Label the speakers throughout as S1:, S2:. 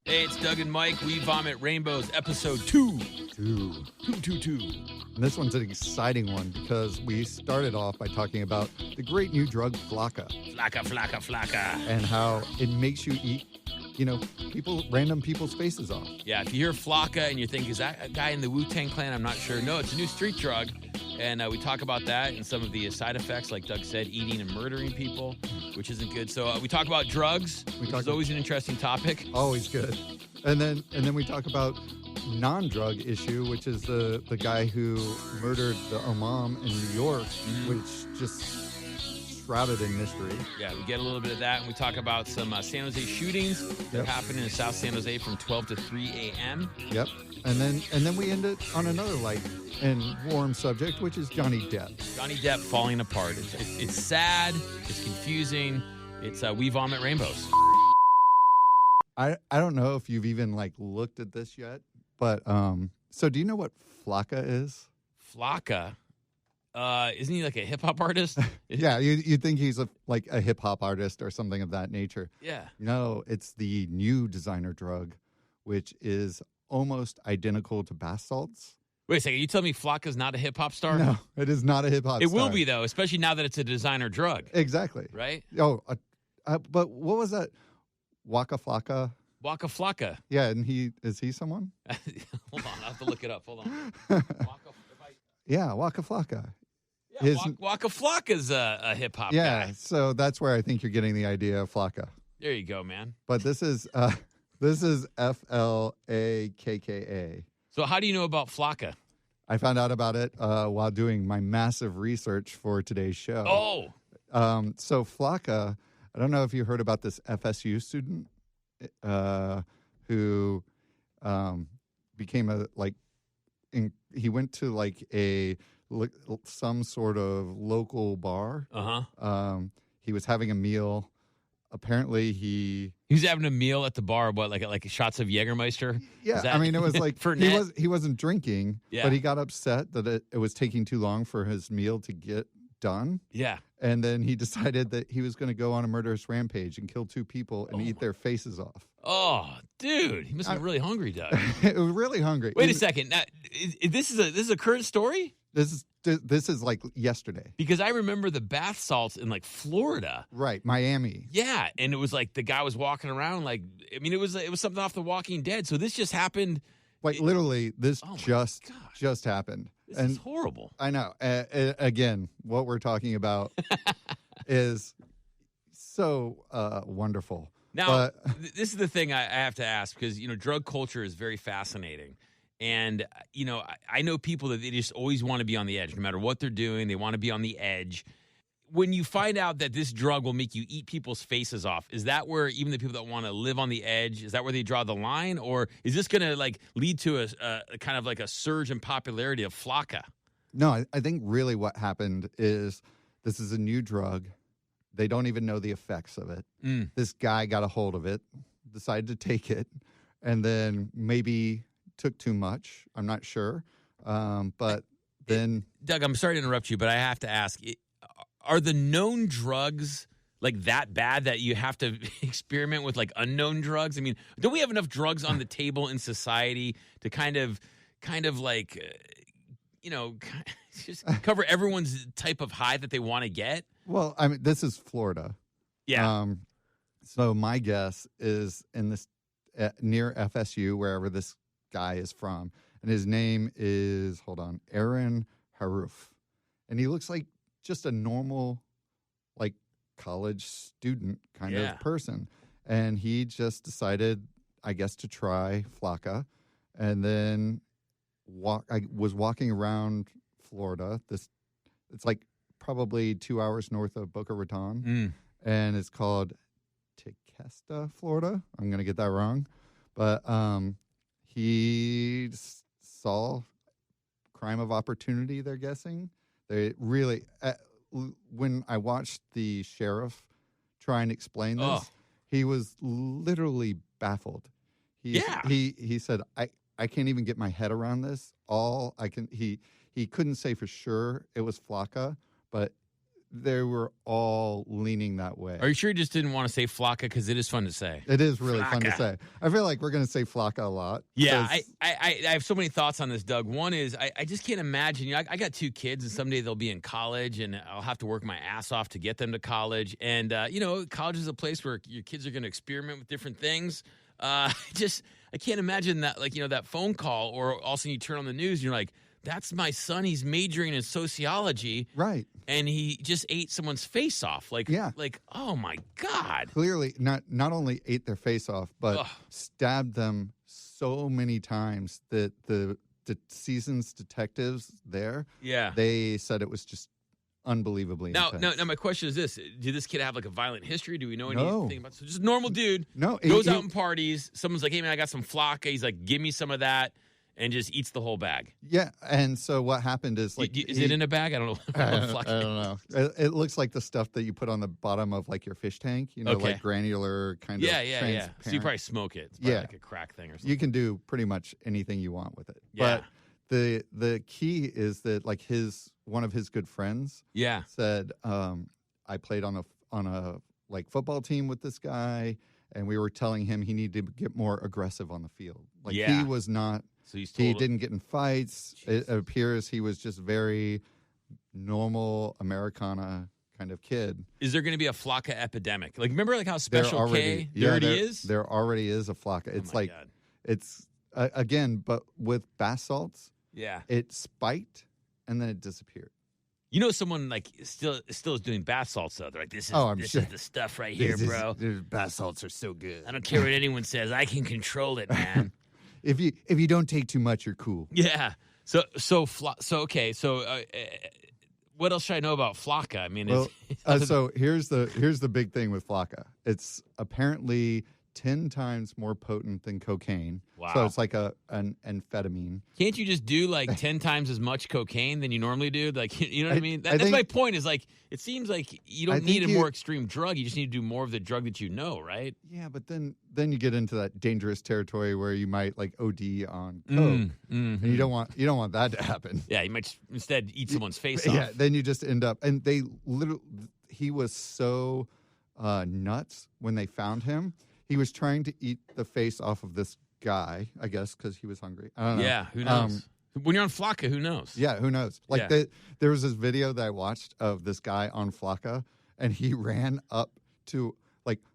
S1: Hey, it's Doug and Mike. We Vomit Rainbows, episode 2.
S2: Two.
S1: 222.
S2: And this one's an exciting one because we started off by talking about the great new drug flakka
S1: Flakka.
S2: and how it makes you eat, random people's faces off.
S1: Yeah, if you hear flakka and you think, is that a guy in the Wu-Tang Clan? I'm not sure. No, it's a new street drug. And we talk about that and some of the side effects, like Doug said, eating and murdering people, which isn't good. So we talk about drugs, which is always an interesting topic.
S2: Always good. And then we talk about non-drug issue, which is the guy who murdered the imam in New York, which just shrouded in mystery.
S1: Yeah, we get a little bit of that, and we talk about some San Jose shootings that happened in South San Jose from 12 to 3 a.m.
S2: Yep. And then we end it on another light and warm subject, which is Johnny Depp.
S1: Johnny Depp falling apart. It's sad. It's confusing. It's We Vomit Rainbows.
S2: I don't know if you've even looked at this yet, but so do you know what flakka is?
S1: Flakka? Isn't he like a hip hop artist?
S2: Yeah, you think he's a hip hop artist or something of that nature.
S1: Yeah.
S2: No, it's the new designer drug, which is almost identical to bath salts.
S1: Wait a second. You tell me Flakka's not a hip hop star?
S2: No, it is not a hip hop star.
S1: It will be, though, especially now that it's a designer drug.
S2: Exactly.
S1: Right?
S2: Oh, but what was that? Waka Flocka?
S1: Waka Flocka.
S2: Yeah, and is he someone?
S1: Hold on. I have to look it up. Hold on.
S2: Yeah, Waka Flocka.
S1: Yeah, Waka Flocka's a hip hop guy.
S2: So that's where I think you're getting the idea of flakka.
S1: There you go, man.
S2: But this is Flakka.
S1: So how do you know about flakka?
S2: I found out about it while doing my massive research for today's show.
S1: Oh.
S2: So flakka, I don't know if you heard about this FSU student who became he went to some sort of local bar.
S1: Uh-huh.
S2: He was having a meal. Apparently he
S1: was having a meal at the bar, like shots of Jägermeister?
S2: Yeah, I mean, it was like he wasn't drinking, but he got upset that it was taking too long for his meal to get done.
S1: Yeah.
S2: And then he decided that he was going to go on a murderous rampage and kill 2 people and eat their faces off.
S1: Oh, dude. He must have been really hungry, Doug.
S2: It was really hungry.
S1: Wait a second. Now, this is a current story?
S2: This is like yesterday.
S1: Because I remember the bath salts in Florida.
S2: Right, Miami.
S1: Yeah, and it was the guy was walking around it was something off The Walking Dead. So this just happened.
S2: Literally, this just happened.
S1: This is horrible.
S2: I know. Again, what we're talking about is so wonderful.
S1: Now, this is the thing I have to ask because, drug culture is very fascinating. And, I know people that they just always want to be on the edge. No matter what they're doing, they want to be on the edge. When you find out that this drug will make you eat people's faces off, is that where even the people that want to live on the edge, is that where they draw the line? Or is this going to lead to a kind of a surge in popularity of flakka?
S2: No, I think really what happened is this is a new drug. They don't even know the effects of it. This guy got a hold of it, decided to take it, and then maybe took too much. I'm not sure. But then...
S1: Doug, I'm sorry to interrupt you, but I have to ask, are the known drugs that bad that you have to experiment with unknown drugs? I mean, don't we have enough drugs on the table in society to kind of just cover everyone's type of high that they want to get?
S2: Well, I mean, this is Florida.
S1: Yeah.
S2: So my guess is in this near FSU, wherever this guy is from, and his name is Aaron Haruf, and he looks like just a normal college student kind of person, and he just decided, I guess, to try flakka, and then I was walking around Florida. It's probably 2 hours north of Boca Raton, and it's called Tequesta, Florida. I'm going to get that wrong, but he saw crime of opportunity, they're guessing. They really, when I watched the sheriff try and explain this, he was literally baffled. He said, I can't even get my head around this. He couldn't say for sure it was flakka, but they were all leaning that way.
S1: Are you sure you just didn't want to say flakka because it is fun to say?
S2: It is really fun to
S1: Flakka.
S2: say. I feel like we're going to say flakka a lot.
S1: Yeah,
S2: 'cause-
S1: I have so many thoughts on this, Doug. One is I just can't imagine. I got 2 kids, and someday they'll be in college, and I'll have to work my ass off to get them to college. And college is a place where your kids are going to experiment with different things. I can't imagine that, that phone call, or all of a sudden you turn on the news and you're like, that's my son. He's majoring in sociology.
S2: Right.
S1: And he just ate someone's face off.
S2: Yeah.
S1: Oh my God.
S2: Clearly, not only ate their face off, but
S1: Ugh.
S2: stabbed them so many times that the season's detectives there,
S1: Yeah.
S2: they said it was just unbelievably
S1: Now,
S2: intense.
S1: my question is this: did this kid have a violent history? Do we know
S2: No.
S1: anything about? So just a normal dude.
S2: No,
S1: Goes out and parties. Someone's like, "Hey man, I got some flakka." He's like, "Give me some of that," and just eats the whole bag.
S2: Yeah, and so what happened is
S1: Is it in a bag? I don't know.
S2: I don't know. It looks like the stuff that you put on the bottom of your fish tank.
S1: Okay.
S2: Like granular kind of.
S1: Yeah. So you
S2: transparent.
S1: probably smoke it. It's probably
S2: Yeah.
S1: like a crack thing or something.
S2: You can do pretty much anything you want with it.
S1: Yeah.
S2: But the key is that one of his good friends
S1: Yeah.
S2: said, I played on a football team with this guy, and we were telling him he needed to get more aggressive on the field.
S1: Yeah.
S2: He was not.
S1: So
S2: He didn't get in fights. It appears he was just very normal Americana kind of kid.
S1: Is there going to be a flakka epidemic? Remember how Special
S2: already,
S1: K dirty is?
S2: There already is a flakka. It's
S1: Oh my God.
S2: it's again, but with bath salts,
S1: Yeah.
S2: it spiked and then it disappeared.
S1: Someone still is doing bath salts though. They're like, this is
S2: I'm
S1: this
S2: sure.
S1: is the stuff right here, bro.
S2: Bath salts are so good.
S1: I don't care what anyone says. I can control it, man.
S2: If you don't take too much, you're cool.
S1: Yeah. Okay. So what else should I know about flakka? I mean,
S2: So here's the big thing with flakka. It's apparently 10 times more potent than cocaine.
S1: Wow.
S2: So it's like an amphetamine.
S1: can't you just do 10 times as much cocaine than you normally do? You know what I mean?
S2: I
S1: That's
S2: think-
S1: my point. Is it seems like you
S2: I
S1: don't need
S2: think
S1: a
S2: you-
S1: more extreme drug. You just need to do more of the drug that you know, right?
S2: Yeah, but then you get into that dangerous territory where you might OD on coke,
S1: Mm-hmm.
S2: and you don't want that to happen.
S1: Yeah, you might instead eat someone's face
S2: Yeah,
S1: off.
S2: then you just end up, and he was so nuts when they found him. He was trying to eat the face off of this guy, I guess, because he was hungry. I don't know.
S1: Yeah, who knows? When you're on flakka, who knows?
S2: Yeah, who knows?
S1: Yeah.
S2: There was this video that I watched of this guy on flakka, and he ran up to,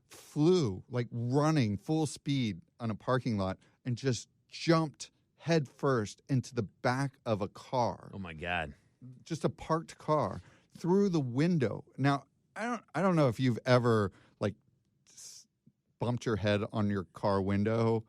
S2: flew, running full speed on a parking lot, and just jumped head first into the back of a car,
S1: Oh my God.
S2: just a parked car, through the window. Now, I don't know if you've ever bumped your head on your car window.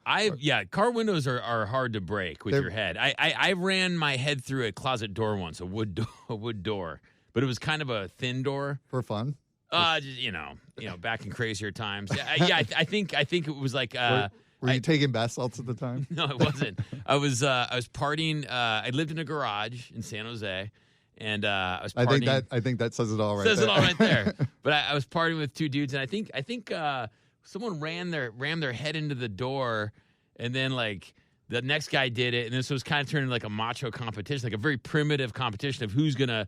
S1: Car windows are hard to break with
S2: They're-
S1: your head. I ran my head through a closet door once, a wood door, but it was kind of a thin door.
S2: For fun.
S1: Back in crazier times. I think it was
S2: Were you taking bath salts at the time?
S1: no, it wasn't. I was partying. I lived in a garage in San Jose, and I was partying.
S2: I think that says it all right.
S1: Says
S2: there.
S1: it all right there. But I was partying with 2 dudes, and I think someone rammed their head into the door, and then the next guy did it, and this was kind of turning a macho competition, a very primitive competition of who's gonna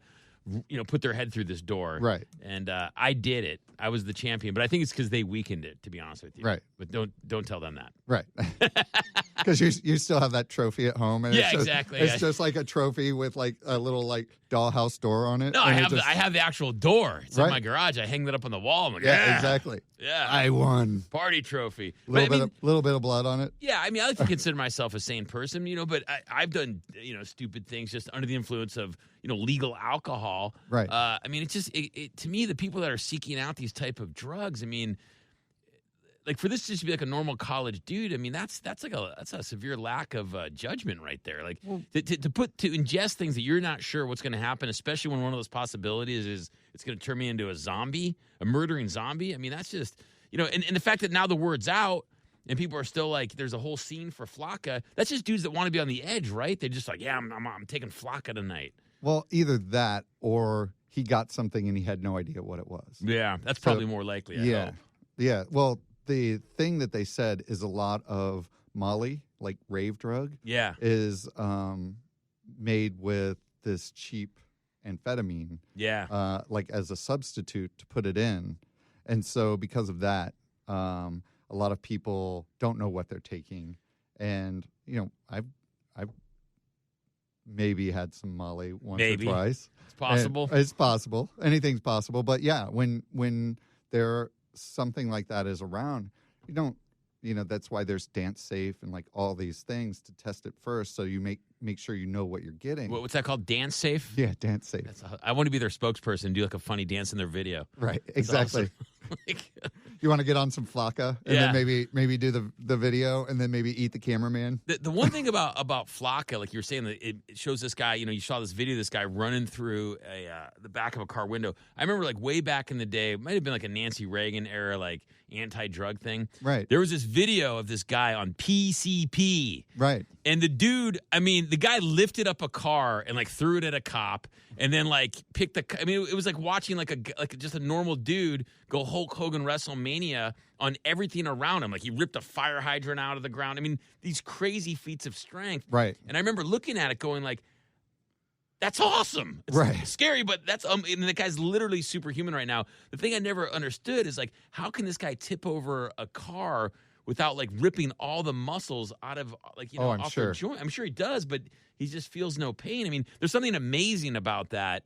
S1: put their head through this door.
S2: Right.
S1: And I did it. I was the champion, but I think it's because they weakened it, to be honest with you.
S2: Right.
S1: But don't tell them that.
S2: Right. Because you still have that trophy at home. And
S1: Yeah,
S2: it's just,
S1: exactly.
S2: It's
S1: Yeah.
S2: just like a trophy with a little dollhouse door on it.
S1: No,
S2: and
S1: I
S2: it
S1: have
S2: just-
S1: I have the actual door. It's in
S2: Right.
S1: my garage. I hang that up on the wall. I'm like,
S2: Yeah, exactly.
S1: Yeah.
S2: I won.
S1: Party trophy.
S2: A
S1: But,
S2: little bit of blood on it.
S1: yeah, I like to consider myself a sane person, but I've done, stupid things just under the influence of, legal alcohol.
S2: Right.
S1: It's just, to me, the people that are seeking out these type of drugs, for this just to be a normal college dude, that's a severe lack of judgment right there. To ingest things that you're not sure what's going to happen, especially when one of those possibilities is it's going to turn me into a zombie, a murdering zombie. That's just, and the fact that now the word's out and people are still there's a whole scene for flakka. That's just dudes that want to be on the edge, right? They're just I'm taking flakka tonight.
S2: Well, either that or he got something and he had no idea what it was.
S1: Yeah, that's probably more likely. I hope.
S2: Yeah. Well, the thing that they said is a lot of Molly, rave drug,
S1: Yeah.
S2: is made with this cheap amphetamine,
S1: Yeah.
S2: like as a substitute to put it in. And so because of that, a lot of people don't know what they're taking. And, I've maybe had some Molly once or twice.
S1: It's possible.
S2: And it's possible. Anything's possible. But yeah, when there something like that is around, you don't, that's why there's Dance Safe and like all these things to test it first. So you make sure you know what you're getting.
S1: What's that called? Dance Safe?
S2: Yeah, Dance Safe.
S1: I want to be their spokesperson and do like a funny dance in their video.
S2: Right, exactly.
S1: Awesome.
S2: You want to get on some flakka and then maybe do the video and then maybe eat the cameraman.
S1: The one thing about flakka, like you were saying, that it shows this guy. You saw this video of this guy running through the back of a car window. I remember like way back in the day, it might have been like a Nancy Reagan era like anti-drug thing.
S2: Right.
S1: There was this video of this guy on PCP.
S2: Right.
S1: And the dude, the guy lifted up a car and like threw it at a cop, and then like picked the. It was like watching like just a normal dude go Hulk Hogan WrestleMania on everything around him. Like he ripped a fire hydrant out of the ground. These crazy feats of strength.
S2: Right.
S1: And I remember looking at it, going like, "That's awesome." It's
S2: right.
S1: Scary, but that's and the guy's literally superhuman right now. The thing I never understood is like, how can this guy tip over a car without like ripping all the muscles out of off the joint? I'm sure he does, but he just feels no pain. There's something amazing about that,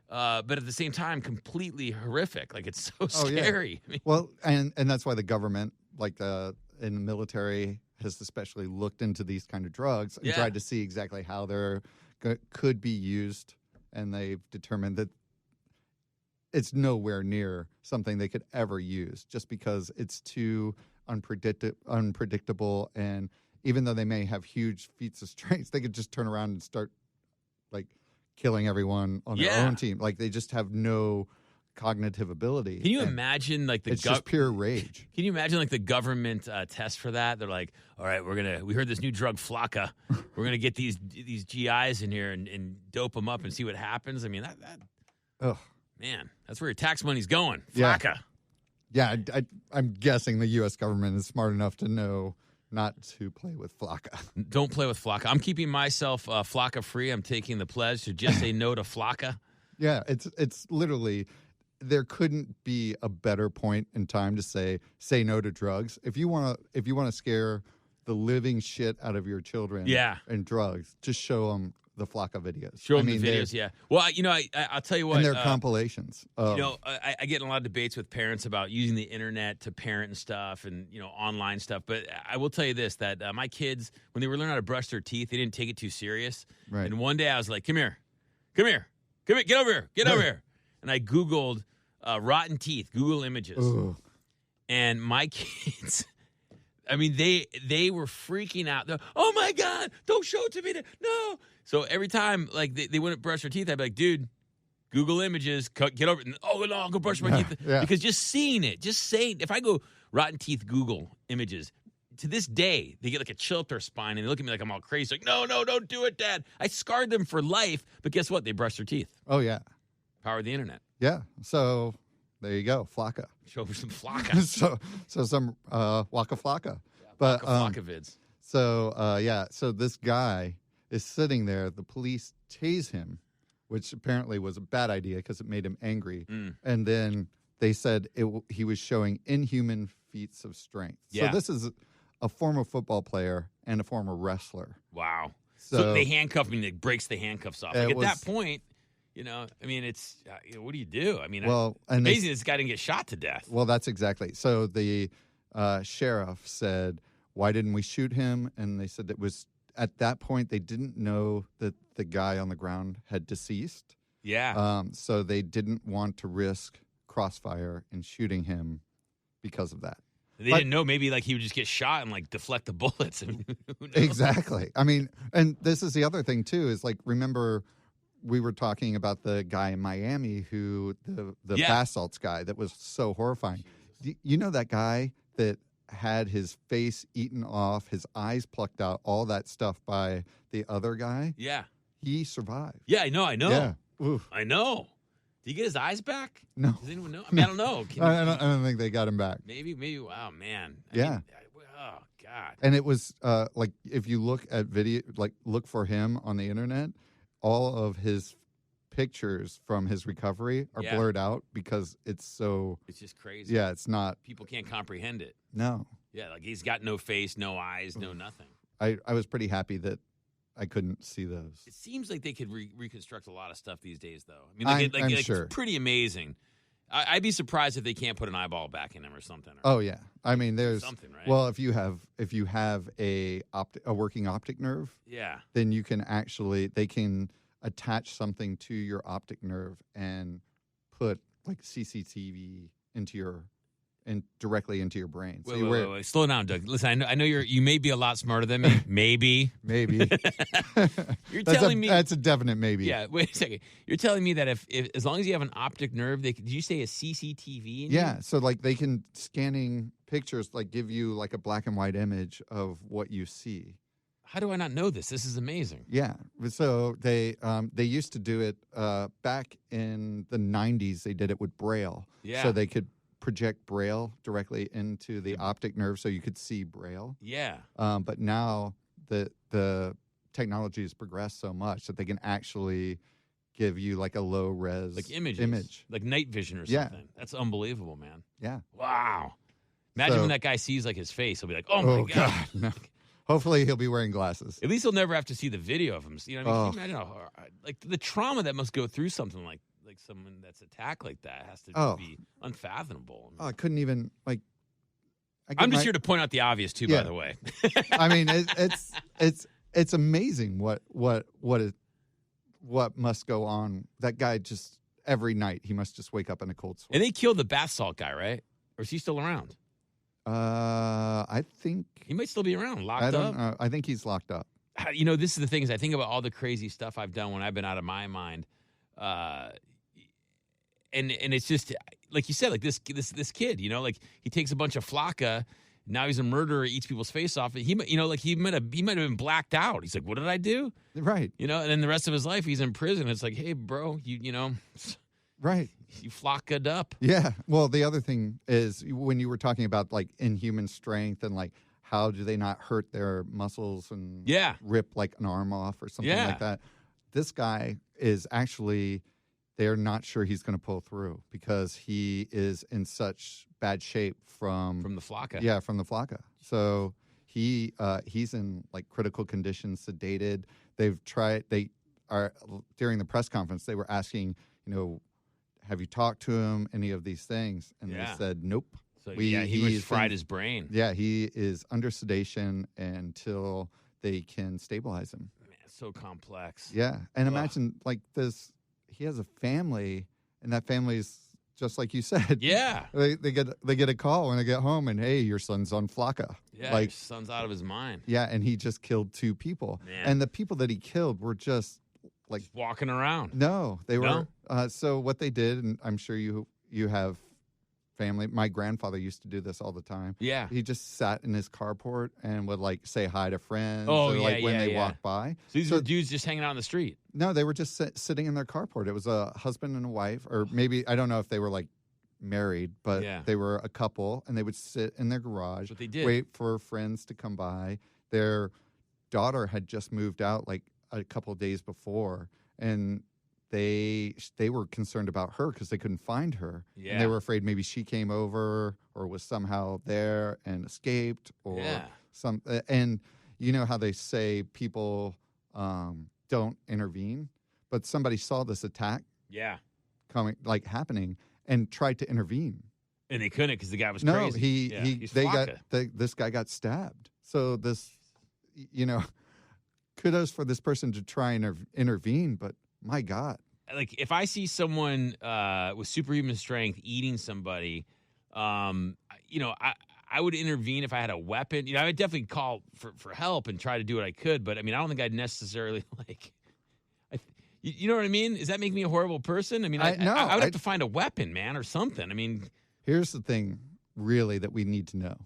S1: but at the same time, completely horrific. Like it's so scary.
S2: Yeah. Well, and that's why the government, like in the military, has especially looked into these kind of drugs and tried to see exactly how they're could be used, and they've determined that it's nowhere near something they could ever use, just because it's too unpredictable, and even though they may have huge feats of strength, they could just turn around and start like killing everyone on their own team. Like they just have no cognitive ability.
S1: Can you imagine like
S2: it's just pure rage?
S1: Can you imagine like the government test for that? They're like, all right, we heard this new drug flakka. We're gonna get these GIs in here and dope them up and see what happens.
S2: Ugh.
S1: Man, that's where your tax money's going. Flakka.
S2: Yeah, I'm guessing the U.S. government is smart enough to know not to play with flakka.
S1: Don't play with flakka. I'm keeping myself flakka free. I'm taking the pledge to just say no to flakka.
S2: Yeah, it's literally, there couldn't be a better point in time to say no to drugs. If you want to scare the living shit out of your children, and drugs, just show them the flakka videos.
S1: Show them the videos, yeah. Well, I'll tell you what.
S2: And their compilations.
S1: I get in a lot of debates with parents about using the internet to parent and stuff, and online stuff. But I will tell you this: that my kids, when they were learning how to brush their teeth, they didn't take it too serious.
S2: Right.
S1: And one day I was like, "Come here, get over here," and I Googled rotten teeth, Google images,
S2: Ooh.
S1: and my kids. They were freaking out. They're, oh my God, don't show it to me. No. So every time like they wouldn't brush their teeth, I'd be like, dude, Google images, get over it. Oh, no, I'll go brush my teeth.
S2: Yeah.
S1: Because just seeing it, just saying, if I go rotten teeth Google images, to this day, they get like a chill up their spine and they look at me like I'm all crazy. Like, no, don't do it, Dad. I scarred them for life. But guess what? They brush their teeth.
S2: Oh, yeah.
S1: Power of the internet.
S2: Yeah. So there you go. Flakka.
S1: Show for some flakka.
S2: so some Waka Flakka.
S1: Yeah,
S2: but
S1: flakka vids.
S2: So this guy is sitting there. The police tase him, which apparently was a bad idea because it made him angry. And then they said he was showing inhuman feats of strength.
S1: Yeah.
S2: So this is a former football player and a former wrestler.
S1: Wow. So they handcuff him and it breaks the handcuffs off. Like at that point, it's what do you do? Amazing this guy didn't get shot to death.
S2: Well, that's exactly. So the sheriff said, why didn't we shoot him? And they said it was at that point they didn't know that the guy on the ground had deceased.
S1: Yeah.
S2: So they didn't want to risk crossfire in shooting him because of that.
S1: They didn't know maybe like he would just get shot and like deflect the bullets.
S2: Exactly. And this is the other thing too, is like, remember we were talking about the guy in Miami who the bath salts guy that was so horrifying. You know that guy that had his face eaten off, his eyes plucked out, all that stuff by the other guy?
S1: Yeah.
S2: He survived.
S1: Yeah, I know.
S2: Yeah. Oof.
S1: I know. Did he get his eyes back?
S2: No.
S1: Does anyone know? I don't know.
S2: I don't think they got him back.
S1: Maybe. Wow, man.
S2: Oh,
S1: God.
S2: And it was like if you look at video, like look for him on the internet, all of his pictures from his recovery are blurred out because it's so.
S1: It's just crazy.
S2: Yeah, it's not.
S1: People can't comprehend it.
S2: No.
S1: Yeah, like he's got no face, no eyes, no nothing.
S2: I was pretty happy that I couldn't see those.
S1: It seems like they could reconstruct a lot of stuff these days, though. I mean,
S2: I'm sure.
S1: It's pretty amazing. I'd be surprised if they can't put an eyeball back in him or something.
S2: Oh yeah, I mean, there's
S1: something, right?
S2: Well, if you have a working optic nerve, then you can they can attach something to your optic nerve and put like CCTV directly into your brain.
S1: Wait. Slow down, Doug. Listen, I know you may be a lot smarter than me. Maybe. You're telling me
S2: that's a definite maybe.
S1: Yeah. Wait a second. You're telling me that if as long as you have an optic nerve, did you say a CCTV?
S2: Yeah. So like they can scanning pictures like give you like a black and white image of what you see.
S1: How do I not know this? This is amazing.
S2: Yeah. So they used to do it back in the 90s. They did it with Braille.
S1: Yeah.
S2: So they could project Braille directly into the optic nerve so you could see Braille.
S1: Yeah.
S2: But now the technology has progressed so much that they can actually give you like a low res
S1: like image, like night vision or something. Yeah. That's unbelievable, man.
S2: Yeah.
S1: Wow. Imagine when that guy sees like his face, he'll be like, "Oh my god."
S2: No. Hopefully he'll be wearing glasses.
S1: At least he'll never have to see the video of him. You know what I mean? Can you imagine like the trauma that must go through something like someone that's attacked like that has to be unfathomable.
S2: I couldn't even like.
S1: I'm just here to point out the obvious too.
S2: Yeah.
S1: By the way,
S2: I mean it's amazing what must go on. That guy just every night he must just wake up in a cold sweat.
S1: And they killed the bath salt guy, right? Or is he still around?
S2: I think
S1: he might still be around, locked up.
S2: I don't know. I think he's locked up.
S1: You know, this is the thing is I think about all the crazy stuff I've done when I've been out of my mind. And it's just like you said, like this kid, you know, like he takes a bunch of flakka. Now he's a murderer, eats people's face off. He might have been blacked out. He's like, what did I do?
S2: Right.
S1: You know, and then the rest of his life he's in prison. It's like, hey, bro, you know,
S2: right.
S1: You flakka'd up.
S2: Yeah. Well, the other thing is when you were talking about like inhuman strength and like how do they not hurt their muscles and rip like an arm off or something like that. This guy is actually. They're not sure he's going to pull through because he is in such bad shape from
S1: the flakka.
S2: Yeah, from the flakka. So he's in like critical condition, sedated. They are during the press conference. They were asking, you know, have you talked to him? Any of these things? And they said nope.
S1: So he was fried his brain.
S2: Yeah, he is under sedation until they can stabilize him.
S1: Man, it's so complex.
S2: Yeah, and imagine like this. He has a family, and that family's just like you said.
S1: Yeah,
S2: they get a call when they get home, and hey, your son's on flakka.
S1: Yeah,
S2: like,
S1: your son's out of his mind.
S2: Yeah, and he just killed 2 people, and the people that he killed were just like
S1: just walking around.
S2: No, they were. So what they did, and I'm sure you have family. My grandfather used to do this all the time.
S1: Yeah,
S2: he just sat in his carport and would like say hi to friends.
S1: When
S2: they walked by.
S1: So these were dudes just hanging out on the street.
S2: No, they were just sitting in their carport. It was a husband and a wife, or maybe I don't know if they were like married, but they were a couple, and they would sit in their garage,
S1: what they did.
S2: Wait for friends to come by. Their daughter had just moved out like a couple of days before, and they were concerned about her because they couldn't find her.
S1: Yeah.
S2: And they were afraid maybe she came over or was somehow there and escaped or some. And you know how they say people don't intervene, but somebody saw this attack happening and tried to intervene.
S1: And they couldn't because the guy was
S2: crazy.
S1: No,
S2: this guy got stabbed. So this, you know, kudos for this person to try and intervene, but my God.
S1: Like, if I see someone with superhuman strength eating somebody, you know, I would intervene if I had a weapon. You know, I would definitely call for help and try to do what I could. But, I mean, I don't think I'd necessarily, like, you know what I mean? Does that make me a horrible person? I mean, I would have to find a weapon, man, or something. I mean.
S2: Here's the thing, really, that we need to know.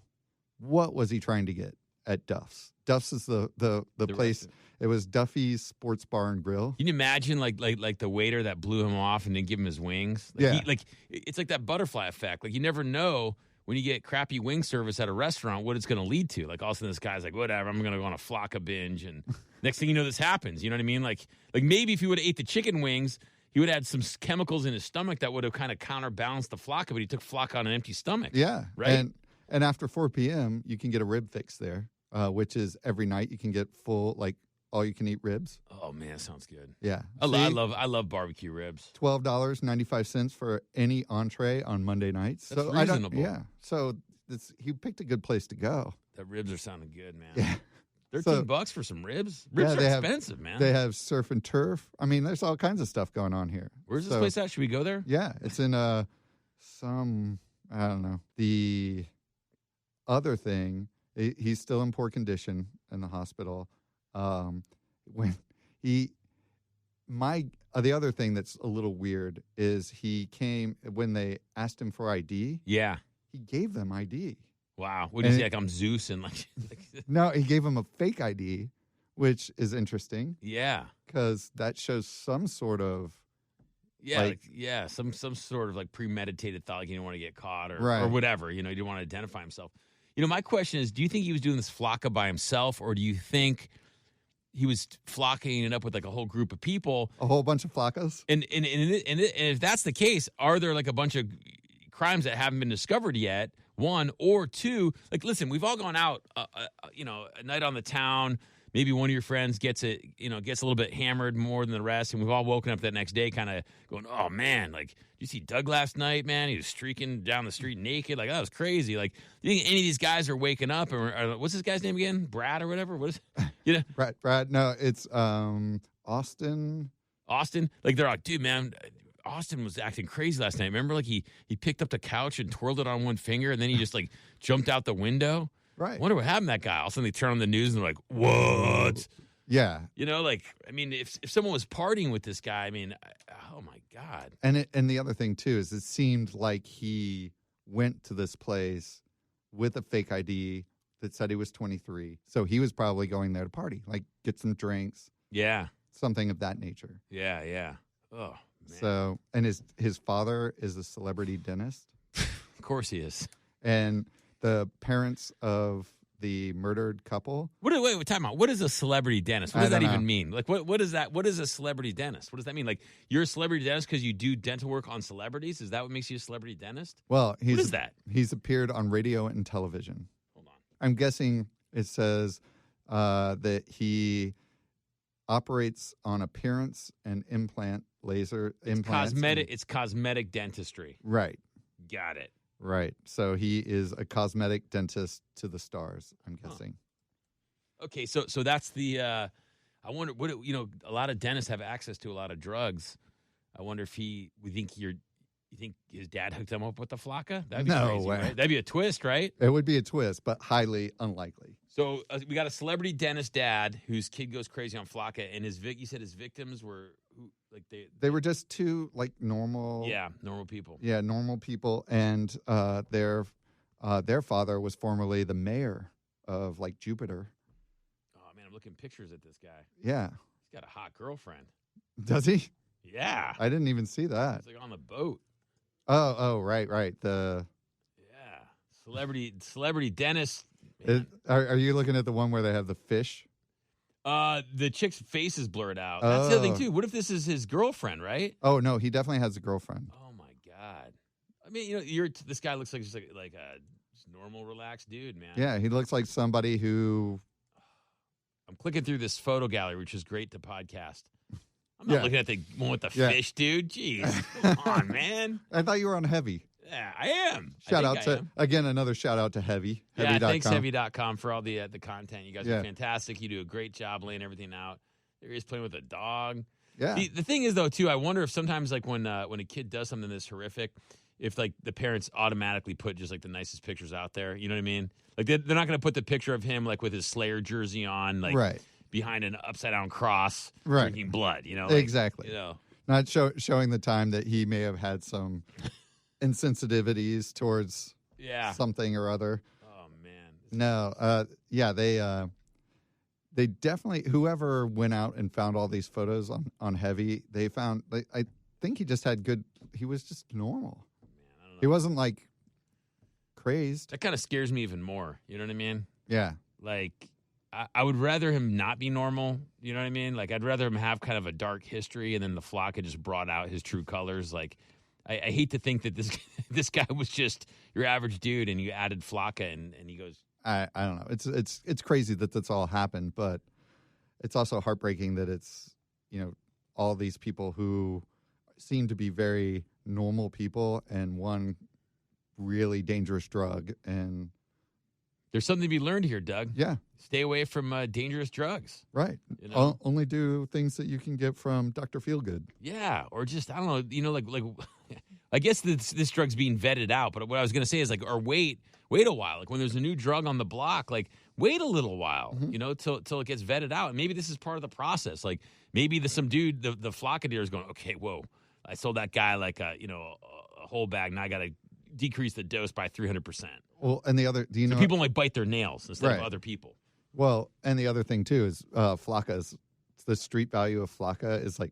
S2: What was he trying to get at Duff's? Duff's is the place. Restaurant. It was Duffy's Sports Bar and Grill.
S1: Can you imagine like the waiter that blew him off and didn't give him his wings? It's like that butterfly effect. Like, you never know when you get crappy wing service at a restaurant what it's going to lead to. Like, all of a sudden this guy's like, whatever, I'm going to go on a flakka binge, and next thing you know, this happens. You know what I mean? Like maybe if he would have ate the chicken wings, he would have had some chemicals in his stomach that would have kind of counterbalanced the flakka, but he took flakka on an empty stomach.
S2: Yeah.
S1: Right.
S2: And after 4 p.m., you can get a rib fix there, which is every night you can get full, like, all you can eat ribs.
S1: Oh man, sounds good.
S2: Yeah.
S1: I love barbecue ribs.
S2: $12.95 for any entree on Monday nights.
S1: That's
S2: so
S1: reasonable.
S2: Yeah. So he picked a good place to go.
S1: The ribs are sounding good, man.
S2: Yeah.
S1: $13 for some ribs? Ribs are expensive, man.
S2: They have surf and turf. I mean, there's all kinds of stuff going on here.
S1: Where's this place at? Should we go there?
S2: Yeah. It's in I don't know. The other thing, he's still in poor condition in the hospital. When the other thing that's a little weird is he came when they asked him for ID.
S1: Yeah.
S2: He gave them ID.
S1: Wow. What do you say? Like I'm Zeus and like
S2: No, he gave him a fake ID, which is interesting.
S1: Yeah.
S2: Because that shows some sort of
S1: some sort of like premeditated thought, like he didn't want to get caught
S2: right.
S1: or whatever. You know, he didn't want to identify himself. You know, my question is, do you think he was doing this flakka by himself, or do you think he was flocking it up with like a whole group of people?
S2: A whole bunch of flakkas?
S1: And if that's the case, are there like a bunch of crimes that haven't been discovered yet? One, or two, like, listen, we've all gone out, a night on the town. Maybe one of your friends gets a little bit hammered more than the rest, and we've all woken up that next day kind of going, oh, man, like, did you see Doug last night, man? He was streaking down the street naked. Like, that was crazy. Like, do you think any of these guys are waking up? Or what's this guy's name again? Brad or whatever? What is it?
S2: Brad. No, it's Austin.
S1: Austin? Like, they're like, dude, man, Austin was acting crazy last night. Remember, like, he picked up the couch and twirled it on one finger, and then he just, like, jumped out the window?
S2: Right.
S1: I wonder what happened to that guy. All of a sudden they turn on the news and they're like, what?
S2: Yeah.
S1: You know, like, I mean, if someone was partying with this guy, I mean, oh my God.
S2: And the other thing too is it seemed like he went to this place with a fake ID that said he was 23. So he was probably going there to party, like get some drinks.
S1: Yeah.
S2: Something of that nature.
S1: Yeah, yeah. Oh, man.
S2: So, and his father is a celebrity dentist.
S1: Of course he is.
S2: And the parents of the murdered couple.
S1: Wait, time out. What is a celebrity dentist? What does that even mean? Like, what is that? What is a celebrity dentist? What does that mean? Like, you're a celebrity dentist because you do dental work on celebrities? Is that what makes you a celebrity dentist?
S2: Well,
S1: what is that?
S2: He's appeared on radio and television.
S1: Hold on.
S2: I'm guessing it says that he operates on appearance and laser implants.
S1: It's cosmetic dentistry.
S2: Right.
S1: Got it.
S2: Right. So he is a cosmetic dentist to the stars, I'm guessing.
S1: Huh. Okay, so that's the I wonder what a lot of dentists have access to a lot of drugs. I wonder if you think his dad hooked him up with the flakka? That'd be crazy, right? That'd be a twist, right?
S2: It would be a twist, but highly unlikely.
S1: So we got a celebrity dentist dad whose kid goes crazy on flakka, and you said his victims were who? Like
S2: they were just two like normal
S1: people.
S2: Yeah, normal people, and their father was formerly the mayor of like Jupiter.
S1: Oh man, I'm looking pictures at this guy.
S2: Yeah,
S1: he's got a hot girlfriend.
S2: Does he?
S1: Yeah,
S2: I didn't even see that.
S1: He's like on the boat.
S2: Oh, right.
S1: Celebrity dentist.
S2: Are you looking at the one where they have the fish?
S1: The chick's face is blurred out. That's the other thing too. What if this is his girlfriend, right?
S2: Oh no, he definitely has a girlfriend.
S1: Oh my God. I mean, this guy looks like just like a normal, relaxed dude, man.
S2: Yeah, he looks like somebody who.
S1: I'm clicking through this photo gallery, which is great to podcast. I'm not looking at the one with the fish, dude. Jeez, come on, man.
S2: I thought you were on Heavy.
S1: Yeah, I am.
S2: Another shout out to Heavy.
S1: Yeah,
S2: Heavy.com.
S1: thanks Heavy.com for all the content. You guys are fantastic. You do a great job laying everything out. There he is playing with a dog.
S2: Yeah.
S1: The thing is, though, too, I wonder if sometimes, like, when a kid does something this horrific, if, like, the parents automatically put just, like, the nicest pictures out there. You know what I mean? Like, they're not going to put the picture of him, like, with his Slayer jersey on, like, behind an upside-down cross, drinking blood, you know? Like,
S2: exactly.
S1: You know?
S2: Not showing the time that he may have had some insensitivities towards something or other.
S1: Oh, man.
S2: No. They definitely, whoever went out and found all these photos on Heavy, they found, I think he just had he was just normal.
S1: Man, I don't know.
S2: He wasn't like crazed.
S1: That kind of scares me even more. You know what I mean?
S2: Yeah.
S1: Like, I would rather him not be normal. You know what I mean? Like, I'd rather him have kind of a dark history, and then the flakka just brought out his true colors. Like, I hate to think that this guy was just your average dude, and you added flakka, and he goes.
S2: I don't know. It's crazy that that's all happened, but it's also heartbreaking that it's, all these people who seem to be very normal people and one really dangerous drug. And
S1: there's something to be learned here, Doug.
S2: Yeah.
S1: Stay away from dangerous drugs.
S2: Right. Only do things that you can get from Dr. Feelgood.
S1: Yeah. Or just, I don't know, like I guess this drug's being vetted out. But what I was going to say is or wait a while. Like when there's a new drug on the block, like wait a little while, till it gets vetted out. And maybe this is part of the process. Like maybe some dude, the flakka dealer is going, okay, whoa, I sold that guy like a whole bag. Now I got to decrease the dose by 300%.
S2: Well, and the other,
S1: people like bite their nails instead of other people.
S2: Well, and the other thing too is flakkas. The street value of flakka is like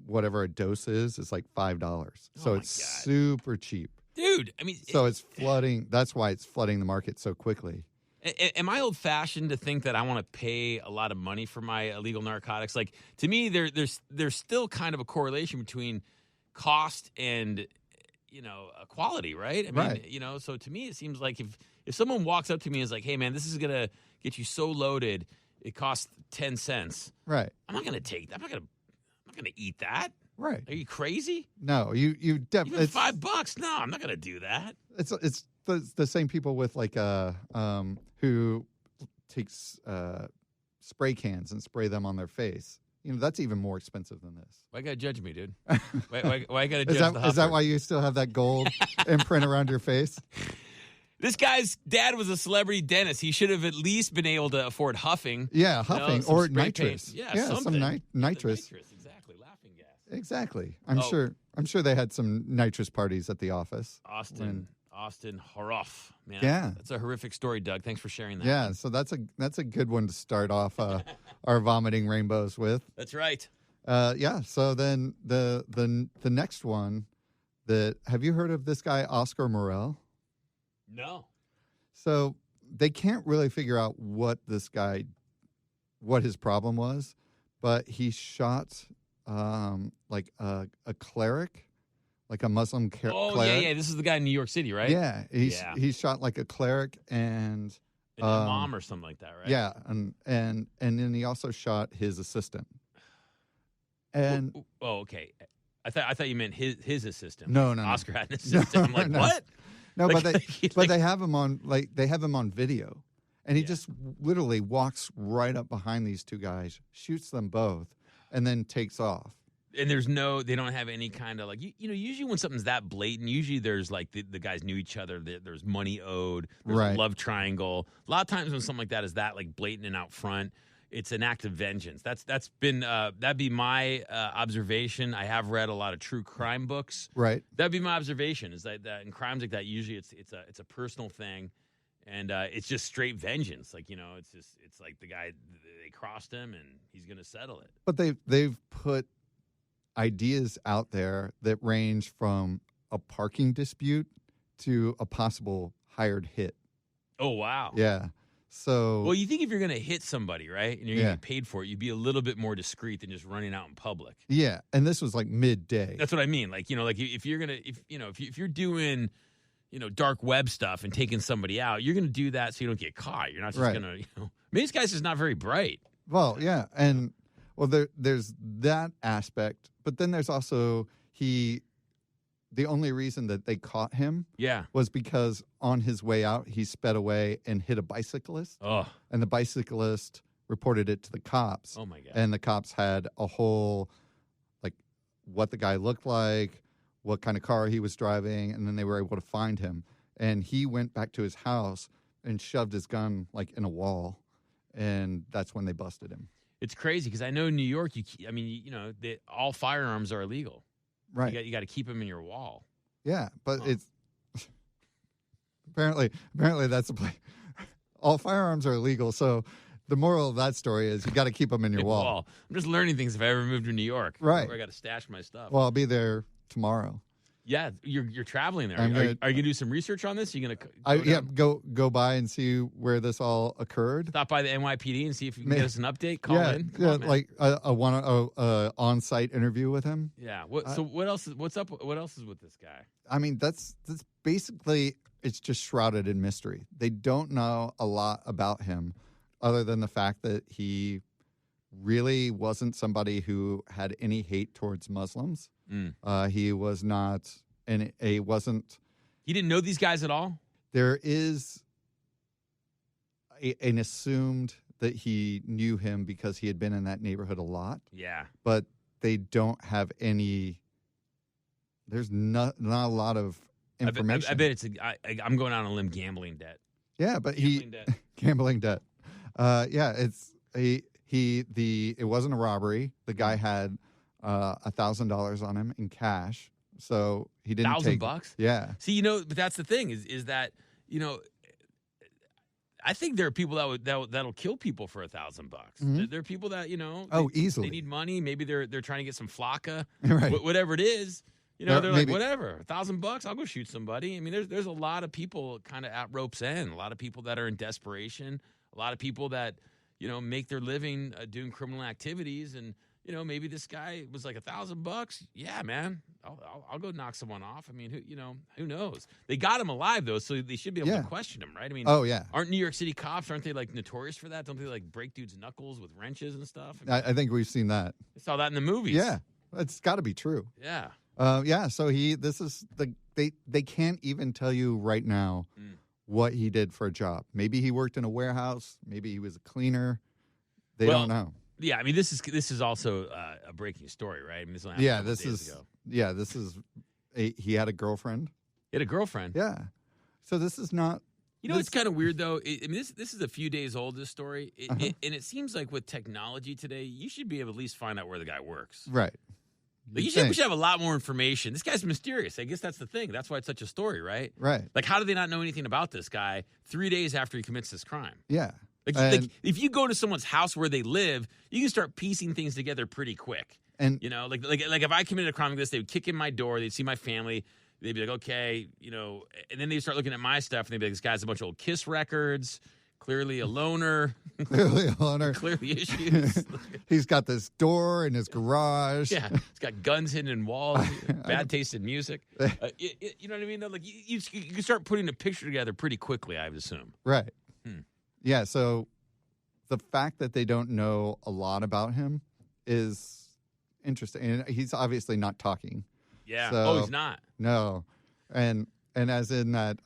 S2: whatever a dose is like $5. So it's super cheap.
S1: Dude, I mean,
S2: so it's flooding. That's why it's flooding the market so quickly.
S1: Am I old-fashioned to think that I want to pay a lot of money for my illegal narcotics? Like, to me, there's still kind of a correlation between cost and quality, right? I mean, so to me, it seems like if someone walks up to me and is like, "Hey, man, this is gonna get you so loaded, it costs 10 cents."
S2: Right.
S1: I'm not gonna take that. I'm not gonna eat that.
S2: Right.
S1: Are you crazy?
S2: No, you definitely.
S1: Even $5? No, I'm not gonna do that.
S2: It's the same people with like who takes spray cans and spray them on their face. That's even more expensive than this.
S1: Why you gotta judge me, dude? Why you gotta judge the
S2: Is that why you still have that gold imprint around your face?
S1: This guy's dad was a celebrity dentist. He should have at least been able to afford huffing.
S2: Yeah, huffing or nitrous.
S1: Yeah,
S2: some nitrous.
S1: Nitrous, exactly. Laughing gas.
S2: Exactly. I'm sure they had some nitrous parties at the office.
S1: Austin Horoff, man.
S2: Yeah,
S1: that's a horrific story, Doug. Thanks for sharing that.
S2: Yeah, so that's a good one to start off our vomiting rainbows with.
S1: That's right.
S2: Yeah. So then the next one, have you heard of this guy Oscar Morel?
S1: No.
S2: So they can't really figure out what his problem was, but he shot like a cleric. Like a Muslim cleric.
S1: Oh, yeah. This is the guy in New York City, right?
S2: Yeah. He shot like a cleric and
S1: an imam or something like that, right?
S2: Yeah. And then he also shot his assistant. And
S1: okay. I thought you meant his assistant.
S2: No.
S1: Oscar had an assistant. I'm like, what?
S2: No, but they have him on video. And he just literally walks right up behind these two guys, shoots them both, and then takes off.
S1: And they don't have any kind of like, usually when something's that blatant, usually there's like the guys knew each other, there's money owed, there's a love triangle. A lot of times when something like that is that like blatant and out front, it's an act of vengeance. That'd be my observation. I have read a lot of true crime books.
S2: Right.
S1: That'd be my observation is that in crimes like that, usually it's a personal thing. And it's just straight vengeance. Like, it's like the guy, they crossed him and he's going to settle it.
S2: But they've put ideas out there that range from a parking dispute to a possible hired hit.
S1: Oh, wow.
S2: Yeah. So,
S1: well, you think if you're going to hit somebody, right, and you're going to get paid for it, you'd be a little bit more discreet than just running out in public.
S2: Yeah, and this was like midday.
S1: That's what I mean. Like, like if you're going to, if you're doing, dark web stuff and taking somebody out, you're going to do that so you don't get caught. You're not just going to, maybe this guy's just not very bright.
S2: Well, yeah, and there's that aspect, but then there's also the only reason that they caught him was because on his way out, he sped away and hit a bicyclist.
S1: Oh.
S2: And the bicyclist reported it to the cops.
S1: Oh, my God.
S2: And the cops had a whole, like, what the guy looked like, what kind of car he was driving, and then they were able to find him. And he went back to his house and shoved his gun, like, in a wall, and that's when they busted him.
S1: It's crazy because I know in New York, all firearms are illegal.
S2: Right.
S1: You got to keep them in your wall.
S2: Yeah, but it's apparently that's the play. All firearms are illegal, so the moral of that story is you got to keep them in your wall.
S1: I'm just learning things if I ever move to New York.
S2: Right.
S1: Where I got to stash my stuff.
S2: Well, I'll be there tomorrow.
S1: Yeah, you're traveling there.
S2: I'm
S1: Are
S2: gonna-
S1: you gonna do some research on this? You're gonna
S2: go by and see where this all occurred.
S1: stop by the NYPD and see if you can get us an update. Call
S2: Yeah,
S1: in. Come on, man.
S2: like a on-site interview with him.
S1: Yeah. What else? What's up? What else is with this guy?
S2: I mean, that's basically, it's just shrouded in mystery. They don't know a lot about him other than the fact that he really wasn't somebody who had any hate towards Muslims. He was not, and he wasn't.
S1: He didn't know these guys at all?
S2: There is an assumed that he knew him because he had been in that neighborhood a lot.
S1: Yeah.
S2: But they don't have any. There's not a lot of information.
S1: I bet I'm going out on a limb. Gambling debt.
S2: Yeah, but
S1: Gambling debt.
S2: Gambling debt. Yeah, it wasn't a robbery. The guy had $1,000 on him in cash, so he didn't take
S1: $1,000.
S2: Yeah.
S1: See, but that's the thing is that I think there are people that'll kill people for $1,000.
S2: Mm-hmm.
S1: There are people that
S2: easily
S1: they need money. Maybe they're trying to get some flakka,
S2: right?
S1: Whatever it is. They're like,
S2: maybe,
S1: whatever, $1,000, I'll go shoot somebody. I mean, there's a lot of people kind of at rope's end. A lot of people that are in desperation. A lot of people that make their living doing criminal activities, and maybe this guy was like $1,000. Yeah, man, I'll go knock someone off. I mean, who knows? They got him alive though, so they should be able to question him, right? I mean,
S2: oh yeah,
S1: aren't New York City cops? Aren't they like notorious for that? Don't they like break dudes' knuckles with wrenches and stuff?
S2: I think we've seen that.
S1: I saw that in the movies.
S2: Yeah, it's got to be true.
S1: Yeah.
S2: Yeah. So they can't even tell you right now what he did for a job. Maybe he worked in a warehouse. Maybe he was a cleaner. They don't know.
S1: Yeah, I mean, this is also a breaking story, right? I mean, this only happened a couple days ago.
S2: Yeah, this is he had a girlfriend.
S1: He had a girlfriend.
S2: Yeah. So this is not.
S1: It's kind of weird though. I mean, this is a few days old. This story, and it seems like with technology today, you should be able to at least find out where the guy works.
S2: Right.
S1: Like we should have a lot more information. This guy's mysterious. I guess that's the thing. That's why it's such a story, right?
S2: Right.
S1: Like, how do they not know anything about this guy 3 days after he commits this crime?
S2: Yeah.
S1: Like if you go to someone's house where they live, you can start piecing things together pretty quick.
S2: And
S1: like if I committed a crime like this, they would kick in my door, they'd see my family, they'd be like, okay, and then they start looking at my stuff and they'd be like, this guy's a bunch of old Kiss records. Clearly a loner. Clearly issues.
S2: He's got this door in his garage.
S1: Yeah, he's got guns hidden in walls. Bad taste in music. You know what I mean? Like you can start putting a picture together pretty quickly, I would assume.
S2: Right. Yeah. So the fact that they don't know a lot about him is interesting, and he's obviously not talking.
S1: Yeah.
S2: So,
S1: he's not.
S2: No. And as in that